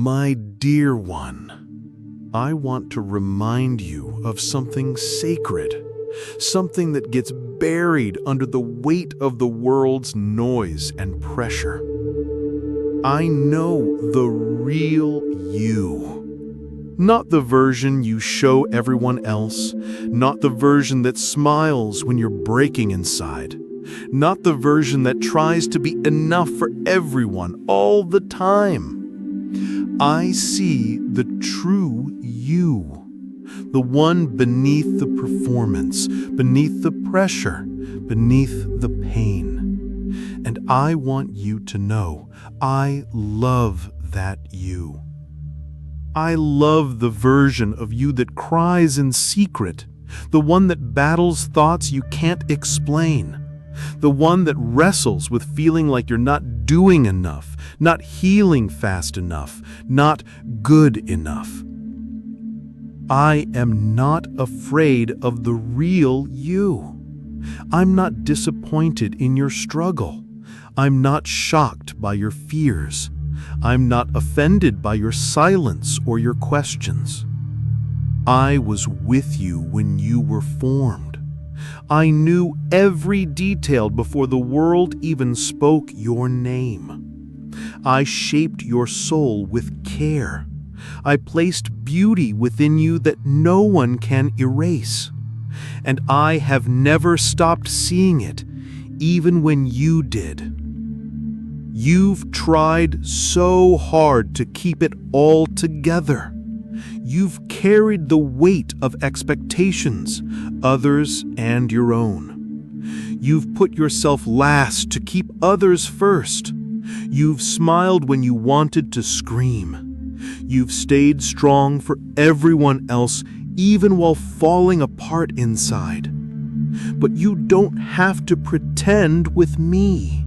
My dear one, I want to remind you of something sacred, something that gets buried under the weight of the world's noise and pressure. I know the real you. Not the version you show everyone else, not the version that smiles when you're breaking inside, not the version that tries to be enough for everyone all the time. I see the true you, the one beneath the performance, beneath the pressure, beneath the pain. And I want you to know I love that you. I love the version of you that cries in secret, the one that battles thoughts you can't explain, the one that wrestles with feeling like you're not doing enough, not healing fast enough, not good enough. I am not afraid of the real you. I'm not disappointed in your struggle. I'm not shocked by your fears. I'm not offended by your silence or your questions. I was with you when you were formed. I knew every detail before the world even spoke your name. I shaped your soul with care. I placed beauty within you that no one can erase. And I have never stopped seeing it, even when you did. You've tried so hard to keep it all together. You've carried the weight of expectations, others and your own. You've put yourself last to keep others first. You've smiled when you wanted to scream. You've stayed strong for everyone else, even while falling apart inside. But you don't have to pretend with me.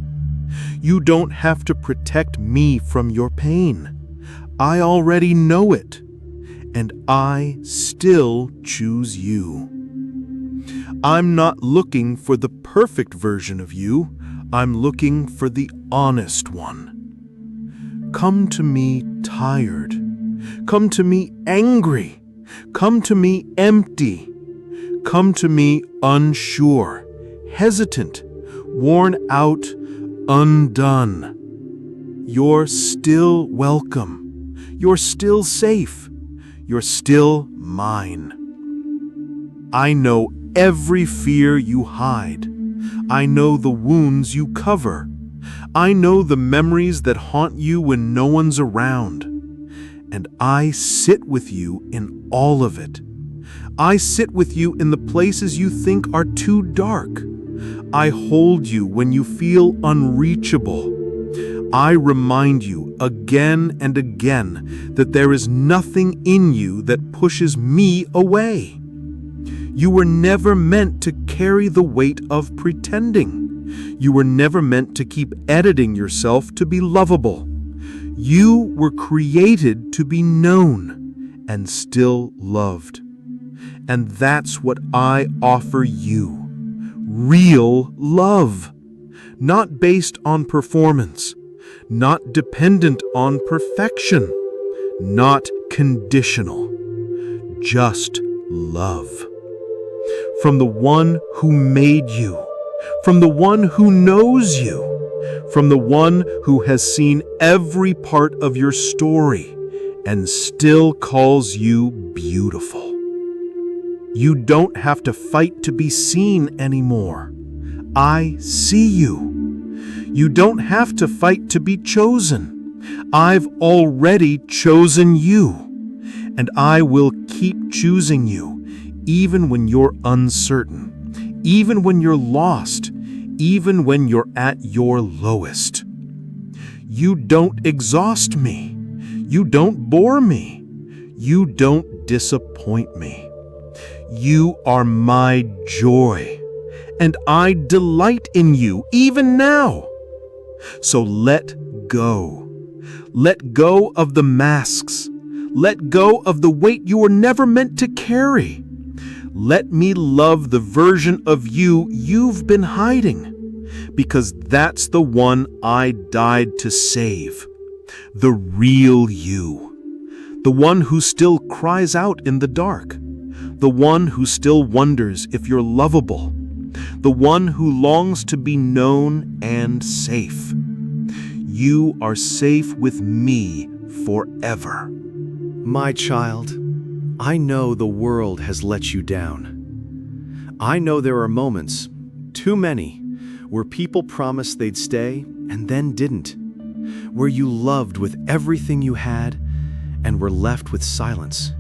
You don't have to protect me from your pain. I already know it. And I still choose you. I'm not looking for the perfect version of you. I'm looking for the honest one. Come to me tired. Come to me angry. Come to me empty. Come to me unsure, hesitant, worn out, undone. You're still welcome. You're still safe. You're still mine. I know every fear you hide. I know the wounds you cover. I know the memories that haunt you when no one's around. And I sit with you in all of it. I sit with you in the places you think are too dark. I hold you when you feel unreachable. I remind you again and again that there is nothing in you that pushes me away. You were never meant to carry the weight of pretending. You were never meant to keep editing yourself to be lovable. You were created to be known and still loved. And that's what I offer you. Real love. Not based on performance. Not dependent on perfection. Not conditional. Just love. From the one who made you. From the one who knows you. From the one who has seen every part of your story and still calls you beautiful. You don't have to fight to be seen anymore. I see you. You don't have to fight to be chosen. I've already chosen you. And I will keep choosing you, even when you're uncertain, even when you're lost, even when you're at your lowest. You don't exhaust me. You don't bore me. You don't disappoint me. You are my joy, and I delight in you even now. So let go. Let go of the masks. Let go of the weight you were never meant to carry. Let me love the version of you you've been hiding, because that's the one I died to save. The real you. The one who still cries out in the dark. The one who still wonders if you're lovable. The one who longs to be known and safe. You are safe with me forever. My child, I know the world has let you down. I know there are moments, too many, where people promised they'd stay and then didn't. Where you loved with everything you had and were left with silence.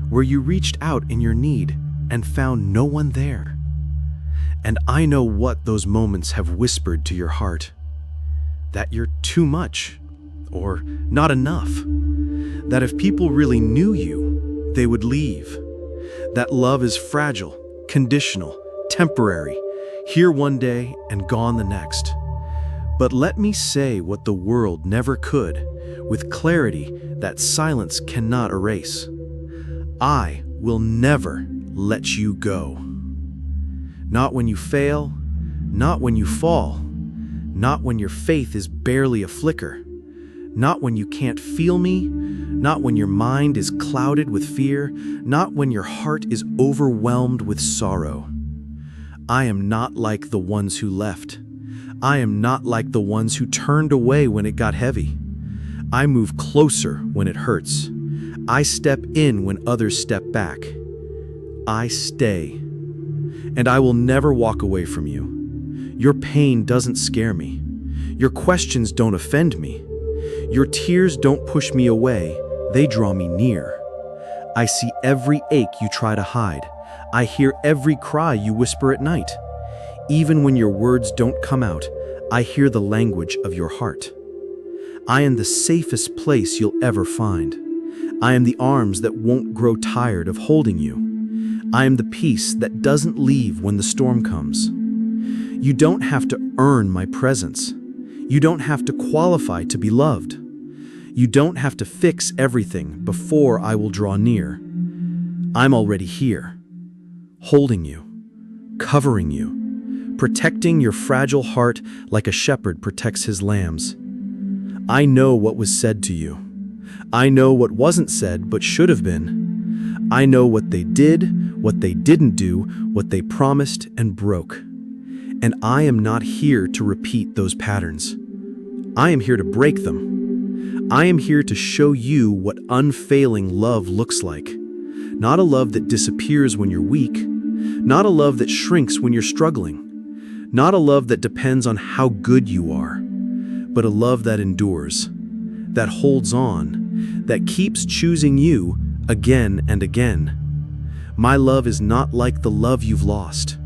Where you reached out in your need and found no one there. And I know what those moments have whispered to your heart. That you're too much, or not enough. That if people really knew you, they would leave. That love is fragile, conditional, temporary, here one day and gone the next. But let me say what the world never could, with clarity that silence cannot erase. I will never let you go. Not when you fail, not when you fall, not when your faith is barely a flicker, not when you can't feel me, not when your mind is clouded with fear, not when your heart is overwhelmed with sorrow. I am not like the ones who left. I am not like the ones who turned away when it got heavy. I move closer when it hurts. I step in when others step back. I stay. And I will never walk away from you. Your pain doesn't scare me. Your questions don't offend me. Your tears don't push me away, they draw me near. I see every ache you try to hide. I hear every cry you whisper at night. Even when your words don't come out, I hear the language of your heart. I am the safest place you'll ever find. I am the arms that won't grow tired of holding you. I am the peace that doesn't leave when the storm comes. You don't have to earn my presence. You don't have to qualify to be loved. You don't have to fix everything before I will draw near. I'm already here, holding you, covering you, protecting your fragile heart like a shepherd protects his lambs. I know what was said to you. I know what wasn't said but should have been. I know what they did, what they didn't do, what they promised and broke. And I am not here to repeat those patterns. I am here to break them. I am here to show you what unfailing love looks like. Not a love that disappears when you're weak. Not a love that shrinks when you're struggling. Not a love that depends on how good you are. But a love that endures, that holds on, that keeps choosing you again and again. My love is not like the love you've lost.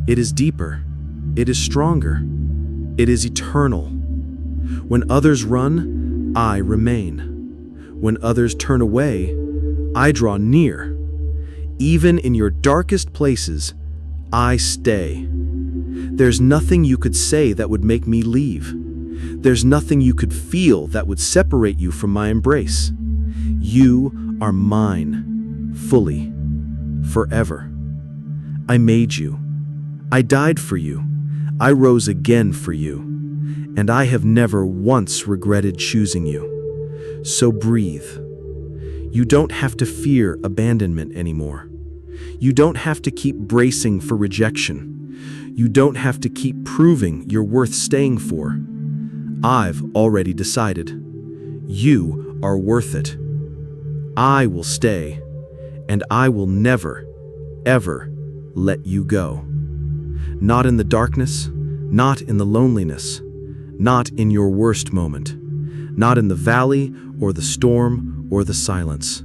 It is deeper. It is stronger. It is eternal. When others run, I remain. When others turn away, I draw near. Even in your darkest places, I stay. There's nothing you could say that would make me leave. There's nothing you could feel that would separate you from my embrace. You are mine, fully, forever. I made you. I died for you. I rose again for you. And I have never once regretted choosing you. So breathe. You don't have to fear abandonment anymore. You don't have to keep bracing for rejection. You don't have to keep proving you're worth staying for. I've already decided. You are worth it. I will stay, and I will never, ever let you go. Not in the darkness, not in the loneliness, not in your worst moment, not in the valley or the storm or the silence.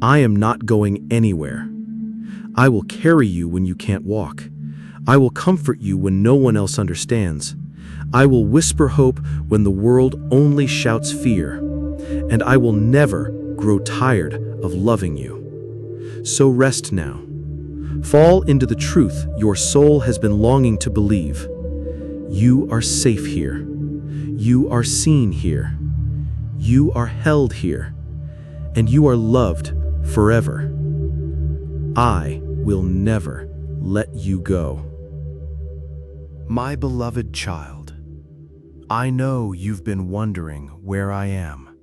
I am not going anywhere. I will carry you when you can't walk. I will comfort you when no one else understands. I will whisper hope when the world only shouts fear. And I will never grow tired of loving you. So rest now. Fall into the truth your soul has been longing to believe. You are safe here. You are seen here. You are held here. And you are loved forever. I will never let you go. My beloved child, I know you've been wondering where I am.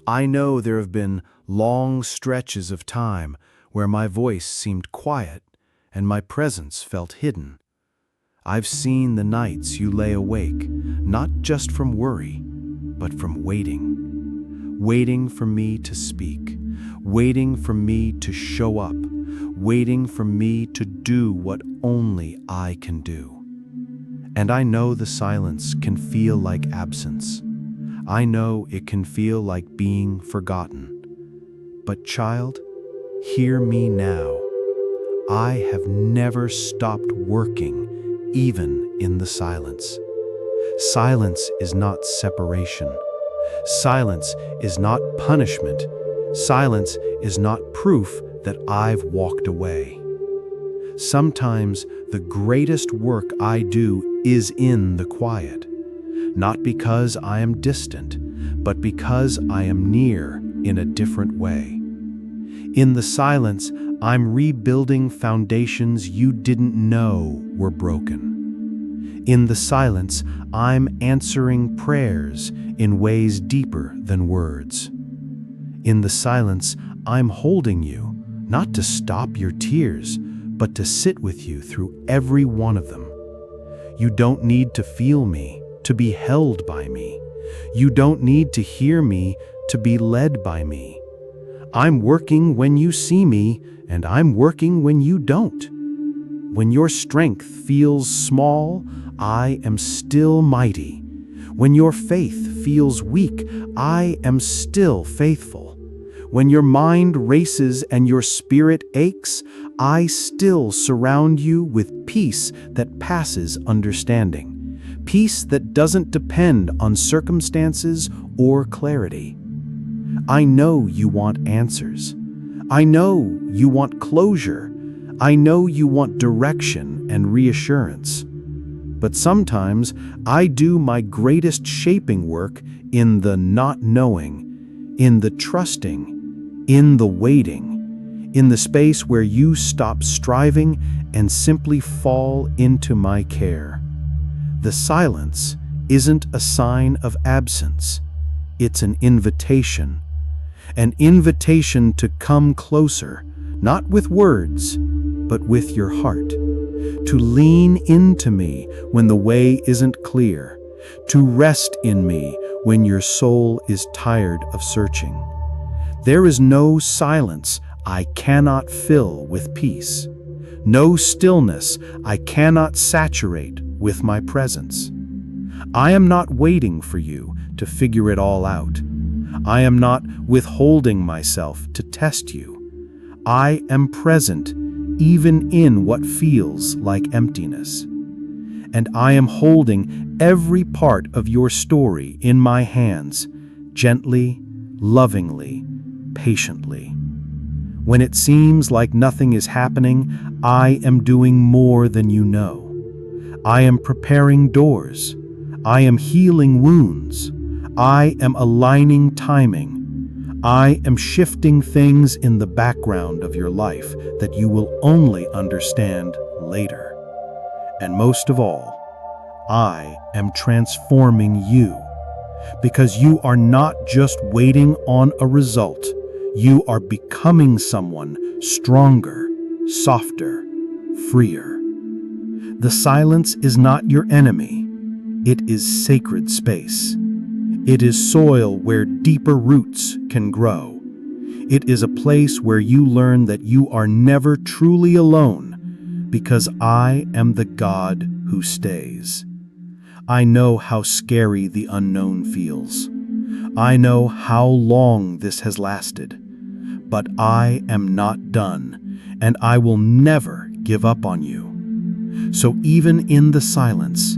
I know there have been long stretches of time where my voice seemed quiet and my presence felt hidden. I've seen the nights you lay awake, not just from worry, but from waiting. Waiting for me to speak, waiting for me to show up, waiting for me to do what only I can do. And I know the silence can feel like absence. I know it can feel like being forgotten. But child, hear me now. I have never stopped working, even in the silence. Silence is not separation. Silence is not punishment. Silence is not proof that I've walked away. Sometimes the greatest work I do is in the quiet, not because I am distant, but because I am near in a different way. In the silence, I'm rebuilding foundations you didn't know were broken. In the silence, I'm answering prayers in ways deeper than words. In the silence, I'm holding you, not to stop your tears, but to sit with you through every one of them. You don't need to feel me to be held by me. You don't need to hear me to be led by me. I'm working when you see me, and I'm working when you don't. When your strength feels small, I am still mighty. When your faith feels weak, I am still faithful. When your mind races and your spirit aches, I still surround you with peace that passes understanding. Peace that doesn't depend on circumstances or clarity. I know you want answers. I know you want closure. I know you want direction and reassurance. But sometimes I do my greatest shaping work in the not knowing, in the trusting, in the waiting, in the space where you stop striving and simply fall into my care. The silence isn't a sign of absence. It's an invitation to come closer, not with words, but with your heart, to lean into me when the way isn't clear, to rest in me when your soul is tired of searching. There is no silence I cannot fill with peace, no stillness I cannot saturate with my presence. I am not waiting for you to figure it all out. I am not withholding myself to test you. I am present even in what feels like emptiness. And I am holding every part of your story in my hands, gently, lovingly, patiently. When it seems like nothing is happening, I am doing more than you know. I am preparing doors. I am healing wounds. I am aligning timing. I am shifting things in the background of your life that you will only understand later. And most of all, I am transforming you, because you are not just waiting on a result. You are becoming someone stronger, softer, freer. The silence is not your enemy. It is sacred space. It is soil where deeper roots can grow. It is a place where you learn that you are never truly alone, because I am the God who stays. I know how scary the unknown feels. I know how long this has lasted. But I am not done, and I will never give up on you. So even in the silence,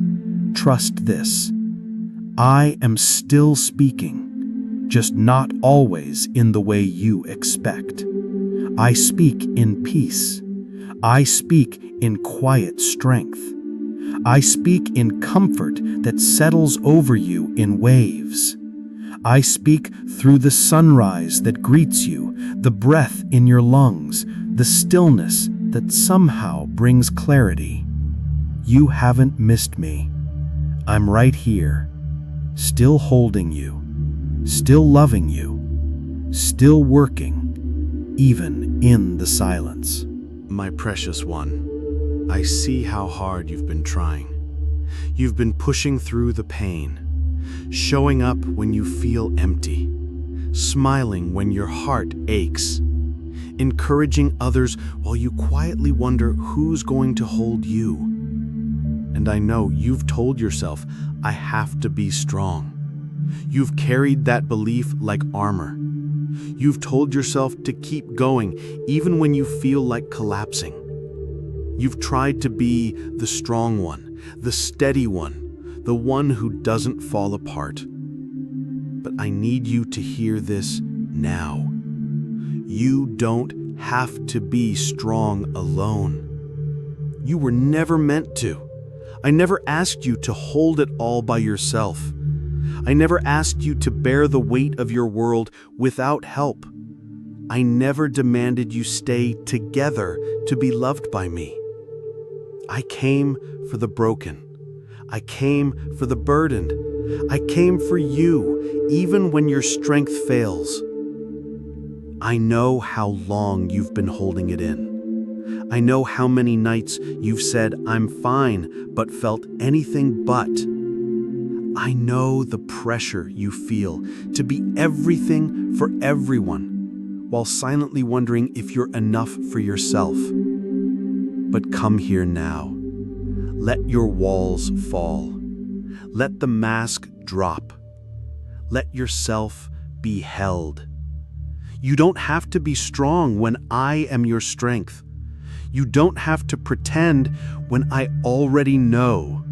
trust this. I am still speaking, just not always in the way you expect. I speak in peace. I speak in quiet strength. I speak in comfort that settles over you in waves. I speak through the sunrise that greets you, the breath in your lungs, the stillness that somehow brings clarity. You haven't missed me. I'm right here, still holding you, still loving you, still working, even in the silence. My precious one, I see how hard you've been trying. You've been pushing through the pain, showing up when you feel empty, smiling when your heart aches, encouraging others while you quietly wonder who's going to hold you. And I know you've told yourself, I have to be strong. You've carried that belief like armor. You've told yourself to keep going even when you feel like collapsing. You've tried to be the strong one, the steady one, the one who doesn't fall apart. But I need you to hear this now. You don't have to be strong alone. You were never meant to. I never asked you to hold it all by yourself. I never asked you to bear the weight of your world without help. I never demanded you stay together to be loved by me. I came for the broken. I came for the burdened. I came for you, even when your strength fails. I know how long you've been holding it in. I know how many nights you've said, I'm fine, but felt anything but. I know the pressure you feel to be everything for everyone, while silently wondering if you're enough for yourself. But come here now. Let your walls fall. Let the mask drop. Let yourself be held. You don't have to be strong when I am your strength. You don't have to pretend when I already know.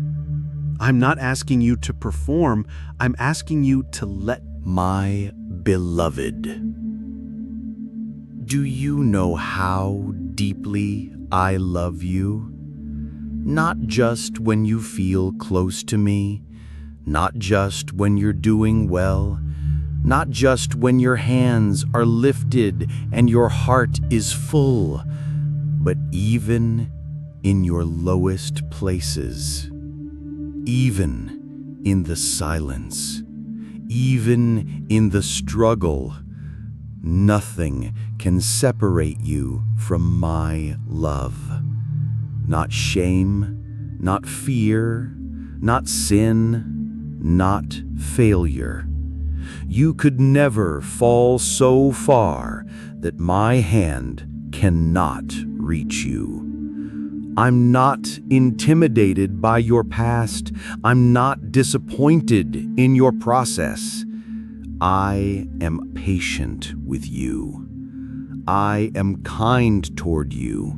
I'm not asking you to perform. I'm asking you to let. My beloved, do you know how deeply I love you? Not just when you feel close to me, not just when you're doing well, not just when your hands are lifted and your heart is full, but even in your lowest places, even in the silence, even in the struggle. Nothing can separate you from my love. Not shame, not fear, not sin, not failure. You could never fall so far that my hand cannot reach you. I'm not intimidated by your past. I'm not disappointed in your process. I am patient with you. I am kind toward you.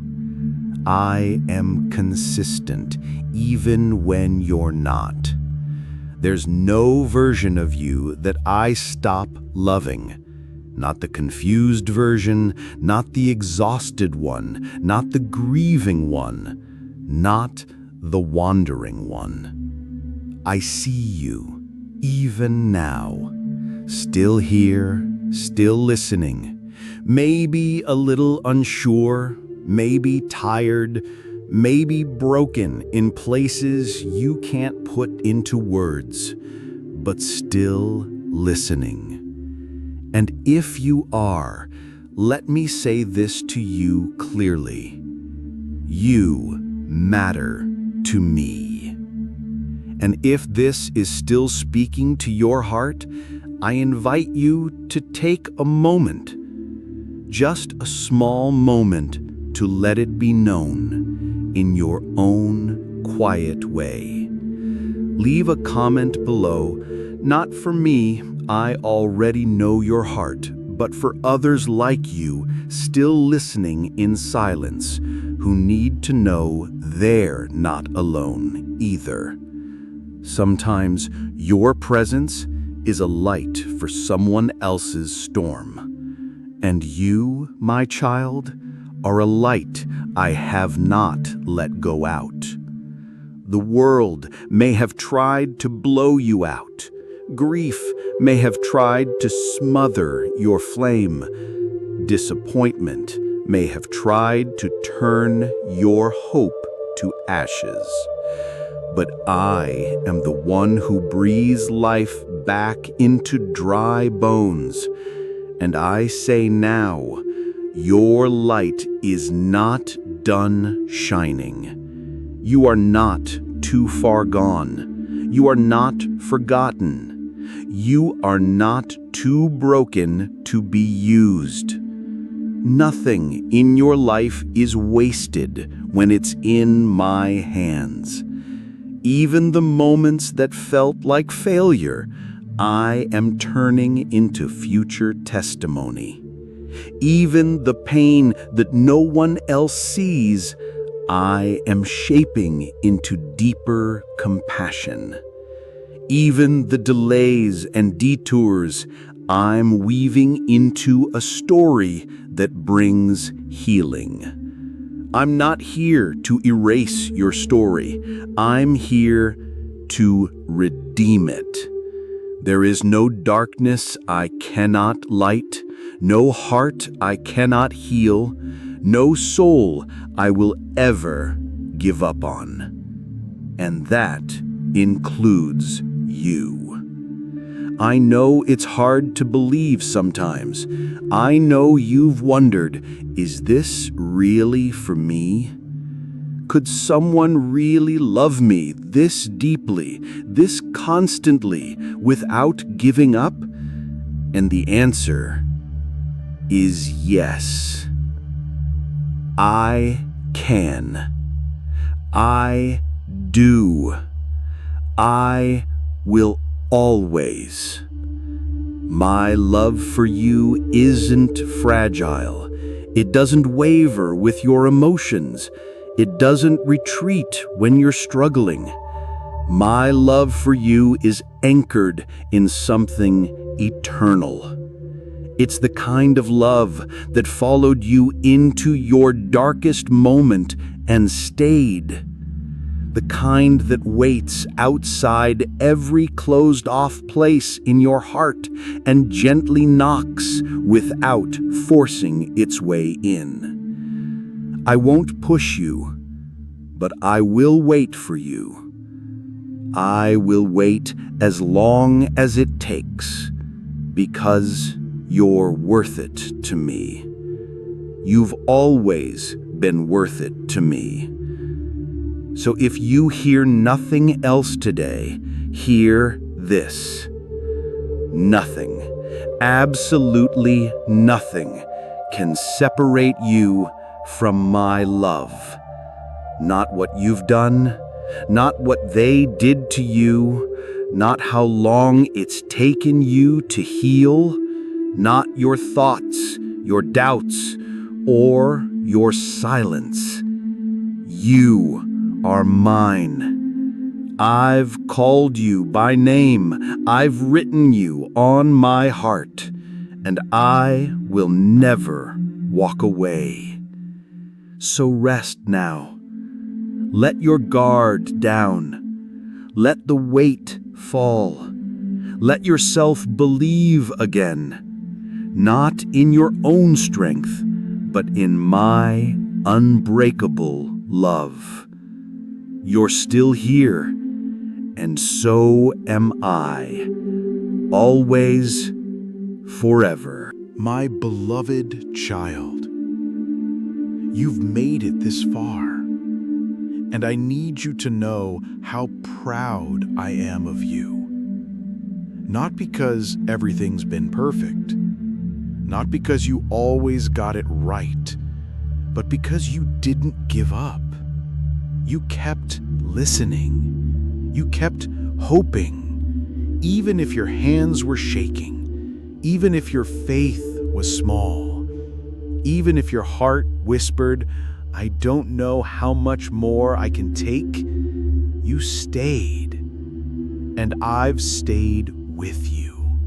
I am consistent even when you're not. There's no version of you that I stop loving. Not the confused version, not the exhausted one, not the grieving one, not the wandering one. I see you, even now, still here, still listening, maybe a little unsure, maybe tired, maybe broken in places you can't put into words, but still listening. And if you are, let me say this to you clearly. You matter to me. And if this is still speaking to your heart, I invite you to take a moment, just a small moment, to let it be known in your own quiet way. Leave a comment below, not for me, I already know your heart, but for others like you still listening in silence who need to know they're not alone either. Sometimes your presence is a light for someone else's storm. And you, my child, are a light I have not let go out. The world may have tried to blow you out. Grief may have tried to smother your flame. Disappointment may have tried to turn your hope to ashes. but I am the one who breathes life back into dry bones. And I say now, your light is not done shining. You are not too far gone. You are not forgotten. You are not too broken to be used. Nothing in your life is wasted when it's in my hands. Even the moments that felt like failure, I am turning into future testimony. Even the pain that no one else sees, I am shaping into deeper compassion. Even the delays and detours, I'm weaving into a story that brings healing. I'm not here to erase your story. I'm here to redeem it. There is no darkness I cannot light, no heart I cannot heal, no soul I will ever give up on. And that includes you. I know it's hard to believe sometimes. I know you've wondered, is this really for me? Could someone really love me this deeply, this constantly, without giving up? And the answer is yes. I can. I do. I will always. My love for you isn't fragile. It doesn't waver with your emotions. It doesn't retreat when you're struggling. My love for you is anchored in something eternal. It's the kind of love that followed you into your darkest moment and stayed. The kind that waits outside every closed-off place in your heart and gently knocks without forcing its way in. I won't push you, but I will wait for you. I will wait as long as it takes, because you're worth it to me. You've always been worth it to me. So if you hear nothing else today, hear this. Nothing, absolutely nothing, can separate you from my love. Not what you've done, not what they did to you, not how long it's taken you to heal, not your thoughts, your doubts, or your silence. You are mine. I've called you by name. I've written you on my heart, and I will never walk away. So rest now. Let your guard down. Let the weight fall. Let yourself believe again, not in your own strength, but in my unbreakable love. You're still here, and so am I, always, forever. My beloved child, you've made it this far, and I need you to know how proud I am of you. Not because everything's been perfect, not because you always got it right, but because you didn't give up. You kept listening. You kept hoping, even if your hands were shaking, even if your faith was small, even if your heart whispered, I don't know how much more I can take. You stayed, and I've stayed with you.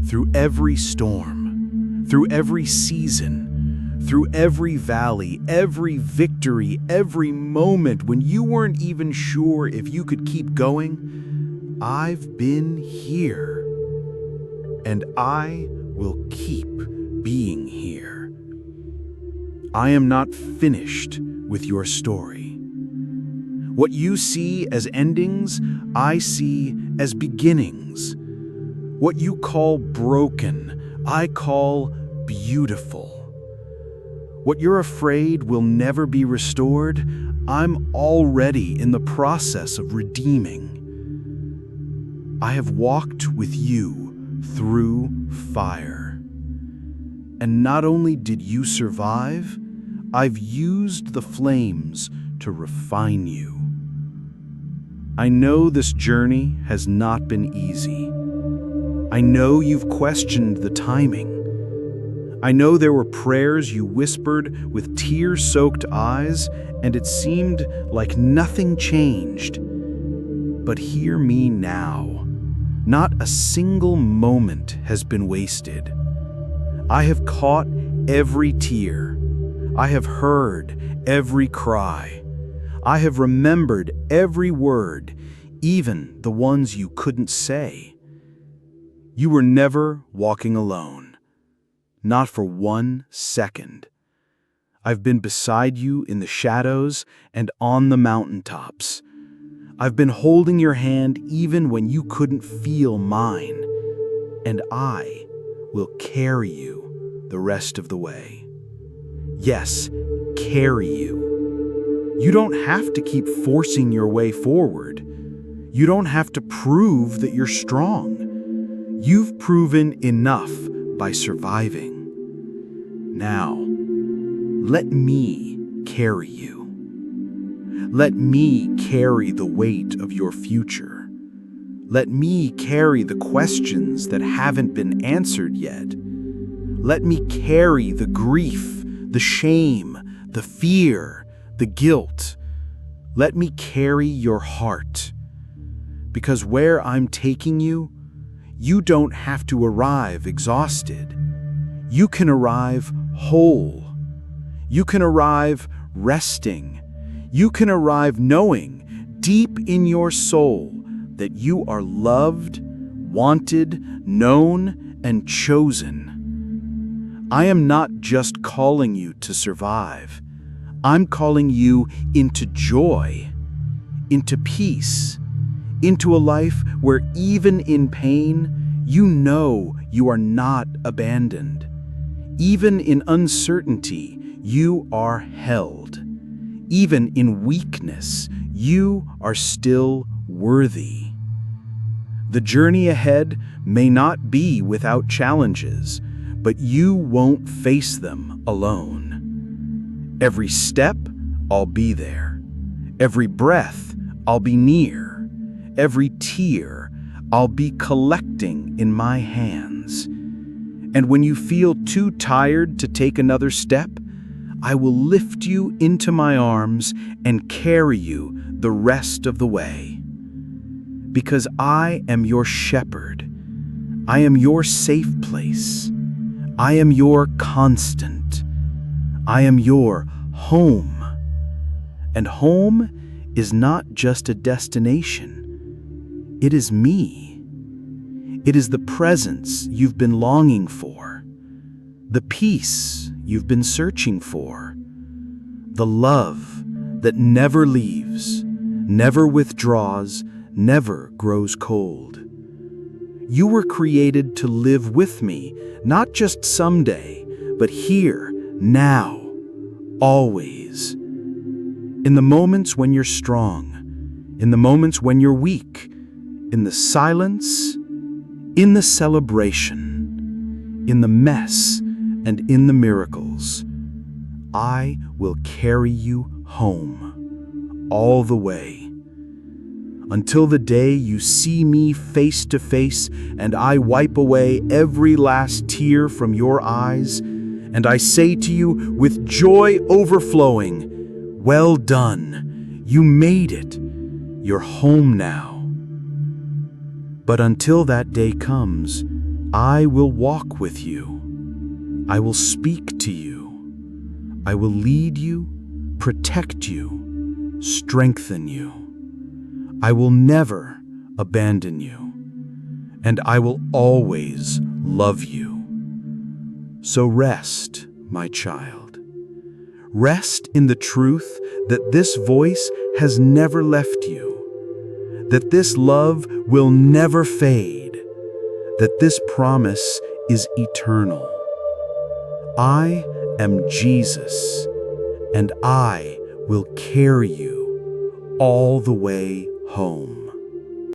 Through every storm, through every season, through every valley, every victory, every moment when you weren't even sure if you could keep going, I've been here. And I will keep being here. I am not finished with your story. What you see as endings, I see as beginnings. What you call broken, I call beautiful. What you're afraid will never be restored, I'm already in the process of redeeming. I have walked with you through fire. And not only did you survive, I've used the flames to refine you. I know this journey has not been easy. I know you've questioned the timing. I know there were prayers you whispered with tear-soaked eyes, and it seemed like nothing changed. But hear me now. Not a single moment has been wasted. I have caught every tear. I have heard every cry. I have remembered every word, even the ones you couldn't say. You were never walking alone. Not for 1 second. I've been beside you in the shadows and on the mountaintops. I've been holding your hand even when you couldn't feel mine. And I will carry you the rest of the way. Yes, carry you. You don't have to keep forcing your way forward. You don't have to prove that you're strong. You've proven enough by surviving. Now, let me carry you. Let me carry the weight of your future. Let me carry the questions that haven't been answered yet. Let me carry the grief, the shame, the fear, the guilt. Let me carry your heart. Because where I'm taking you, you don't have to arrive exhausted. You can arrive whole. You can arrive resting. You can arrive knowing deep in your soul that you are loved, wanted, known, and chosen. I am not just calling you to survive. I'm calling you into joy, into peace, into a life where even in pain, you know you are not abandoned. Even in uncertainty, you are held. Even in weakness, you are still worthy. The journey ahead may not be without challenges, but you won't face them alone. Every step, I'll be there. Every breath, I'll be near. Every tear, I'll be collecting in my hands. And when you feel too tired to take another step, I will lift you into my arms and carry you the rest of the way. Because I am your shepherd. I am your safe place. I am your constant. I am your home. And home is not just a destination. It is me. It is the presence you've been longing for, the peace you've been searching for, the love that never leaves, never withdraws, never grows cold. You were created to live with me, not just someday, but here, now, always. In the moments when you're strong, in the moments when you're weak, in the silence, in the celebration, in the mess, and in the miracles, I will carry you home, all the way. Until the day you see me face to face and I wipe away every last tear from your eyes, and I say to you with joy overflowing, well done, you made it, you're home now. But until that day comes, I will walk with you. I will speak to you. I will lead you, protect you, strengthen you. I will never abandon you, and I will always love you. So rest, my child. Rest in the truth that this voice has never left you, that this love will never fade, that this promise is eternal. I am Jesus, and I will carry you all the way home.